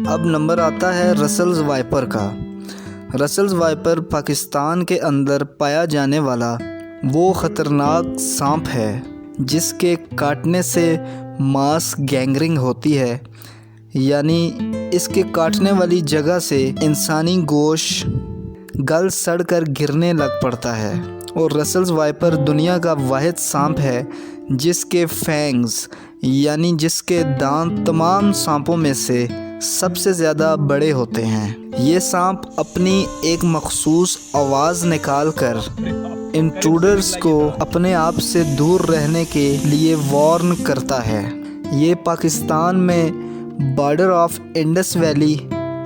اب نمبر آتا ہے رسلز وائپر کا۔ رسلز وائپر پاکستان کے اندر پایا جانے والا وہ خطرناک سانپ ہے جس کے کاٹنے سے ماس گینگرنگ ہوتی ہے، یعنی اس کے کاٹنے والی جگہ سے انسانی گوشت گل سڑ کر گرنے لگ پڑتا ہے۔ اور رسلز وائپر دنیا کا واحد سانپ ہے جس کے فینگز یعنی جس کے دانت تمام سانپوں میں سے سب سے زیادہ بڑے ہوتے ہیں۔ یہ سانپ اپنی ایک مخصوص آواز نکال کر انٹروڈرز کو اپنے آپ سے دور رہنے کے لیے وارن کرتا ہے۔ یہ پاکستان میں border of Indus valley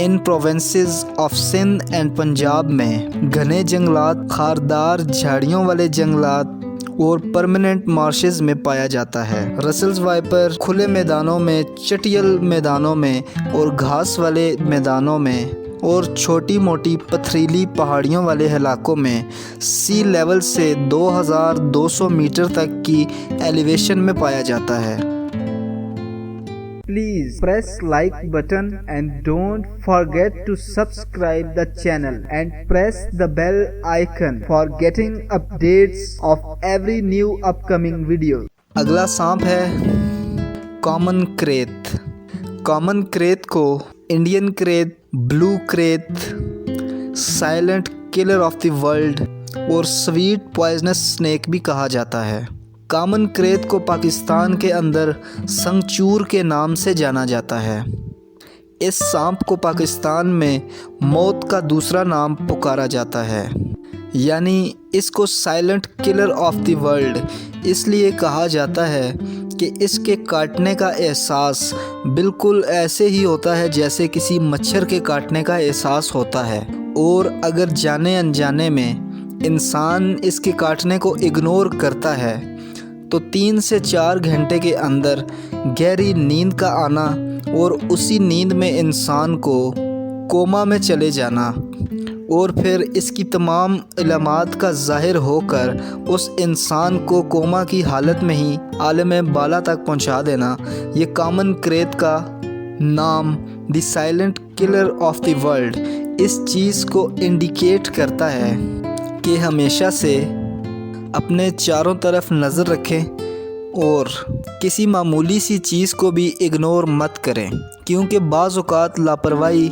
in provinces of Sindh and Punjab میں گھنے جنگلات، خاردار جھاڑیوں والے جنگلات اور پرماننٹ مارشز میں پایا جاتا ہے۔ رسلز وائپر کھلے میدانوں میں، چٹیل میدانوں میں اور گھاس والے میدانوں میں اور چھوٹی موٹی پتھریلی پہاڑیوں والے علاقوں میں سی لیول سے 2200 میٹر تک کی ایلیویشن میں پایا جاتا ہے۔ Please press like button and don't forget to subscribe the channel and press the bell icon for getting updates of every new upcoming video. اگلا سانپ ہے کامن کریت۔ کامن کریت کو Indian krait, blue krait, silent killer of the world اور sweet poisonous snake بھی کہا جاتا ہے۔ Common krait کو پاکستان کے اندر سنگچور کے نام سے جانا جاتا ہے۔ اس سانپ کو پاکستان میں موت کا دوسرا نام پکارا جاتا ہے، یعنی اس کو silent killer of the world اس لیے کہا جاتا ہے کہ اس کے کاٹنے کا احساس بالکل ایسے ہی ہوتا ہے جیسے کسی مچھر کے کاٹنے کا احساس ہوتا ہے، اور اگر جانے انجانے میں انسان اس کے کاٹنے کو اگنور کرتا ہے تو 3 سے 4 گھنٹے کے اندر گہری نیند کا آنا اور اسی نیند میں انسان کو کوما میں چلے جانا اور پھر اس کی تمام علامات کا ظاہر ہو کر اس انسان کو کوما کی حالت میں ہی عالم بالا تک پہنچا دینا، یہ کامن کریت کا نام the silent killer of the world اس چیز کو انڈیکیٹ کرتا ہے کہ ہمیشہ سے اپنے چاروں طرف نظر رکھیں اور کسی معمولی سی چیز کو بھی اگنور مت کریں، کیونکہ بعض اوقات لاپرواہی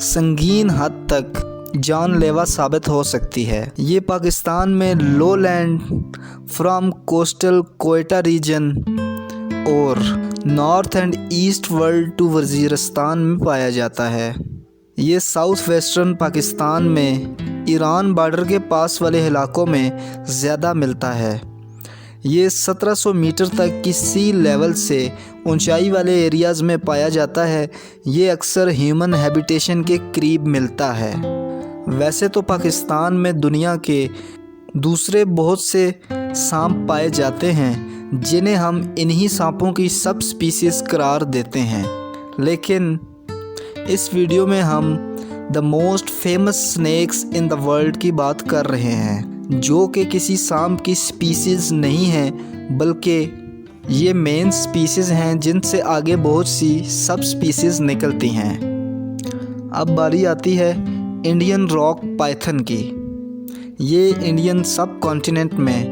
سنگین حد تک جان لیوا ثابت ہو سکتی ہے۔ یہ پاکستان میں low land from coastal Quetta region اور north and east world to Waziristan میں پایا جاتا ہے۔ یہ ساؤتھ ویسٹرن پاکستان میں ایران بارڈر کے پاس والے علاقوں میں زیادہ ملتا ہے۔ یہ 1700 میٹر تک کی سی لیول سے اونچائی والے ایریاز میں پایا جاتا ہے۔ یہ اکثر ہیومن ہیبیٹیشن کے قریب ملتا ہے۔ ویسے تو پاکستان میں دنیا کے دوسرے بہت سے سانپ پائے جاتے ہیں جنہیں ہم انہی سانپوں کی سب سپیسیز قرار دیتے ہیں، لیکن اس ویڈیو میں ہم the most famous snacks in the world کی بات کر رہے ہیں، جو کہ کسی سانپ کی سپیسیز نہیں ہیں بلکہ یہ مین سپیسیز ہیں جن سے آگے بہت سی سب سپیسیز نکلتی ہیں۔ اب باری آتی ہے انڈین راک پائتھن کی۔ یہ انڈین سب کانٹیننٹ میں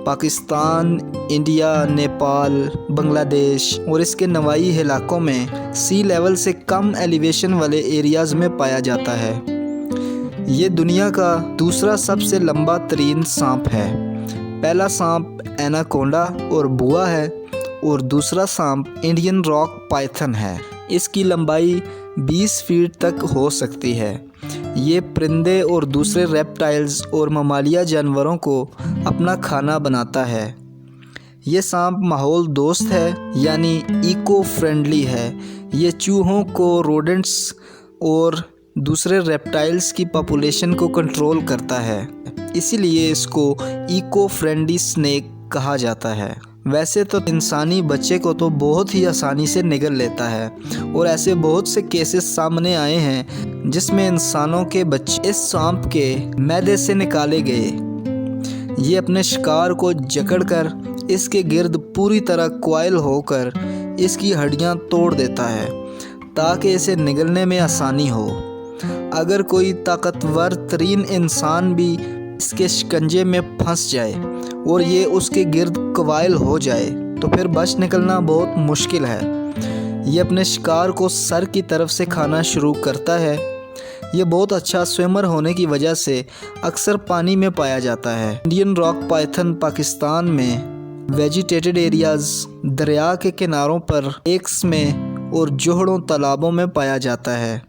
پاکستان، انڈیا، نیپال، بنگلہ دیش اور اس کے نوائی علاقوں میں سی لیول سے کم ایلیویشن والے ایریاز میں پایا جاتا ہے۔ یہ دنیا کا دوسرا سب سے لمبا ترین سانپ ہے۔ پہلا سانپ ایناکونڈا اور بوا ہے اور دوسرا سانپ انڈین راک پائتھن ہے۔ اس کی لمبائی 20 فیٹ تک ہو سکتی ہے۔ یہ پرندے اور دوسرے ریپٹائلز اور ممالیہ جانوروں کو اپنا کھانا بناتا ہے۔ یہ سانپ ماحول دوست ہے، یعنی ایکو فرینڈلی ہے۔ یہ چوہوں کو، روڈنٹس اور دوسرے ریپٹائلز کی پاپولیشن کو کنٹرول کرتا ہے، اسی لیے اس کو ایکو فرینڈلی سنیک کہا جاتا ہے۔ ویسے تو انسانی بچے کو تو بہت ہی آسانی سے نگل لیتا ہے اور ایسے بہت سے کیسز سامنے آئے ہیں جس میں انسانوں کے بچے اس سانپ کے معدے سے نکالے گئے۔ یہ اپنے شکار کو جکڑ کر اس کے گرد پوری طرح کوائل ہو کر اس کی ہڈیاں توڑ دیتا ہے۔ تاکہ اسے نگلنے میں آسانی ہو۔ اگر کوئی طاقتور ترین انسان بھی اس کے شکنجے میں پھنس جائے اور یہ اس کے گرد قوائل ہو جائے تو پھر بچ نکلنا بہت مشکل ہے۔ یہ اپنے شکار کو سر کی طرف سے کھانا شروع کرتا ہے۔ یہ بہت اچھا سوئمر ہونے کی وجہ سے اکثر پانی میں پایا جاتا ہے۔ انڈین راک پائتھن پاکستان میں ویجیٹیٹڈ ایریاز، دریا کے کناروں پر لیکس میں اور جوہڑوں تالابوں میں پایا جاتا ہے۔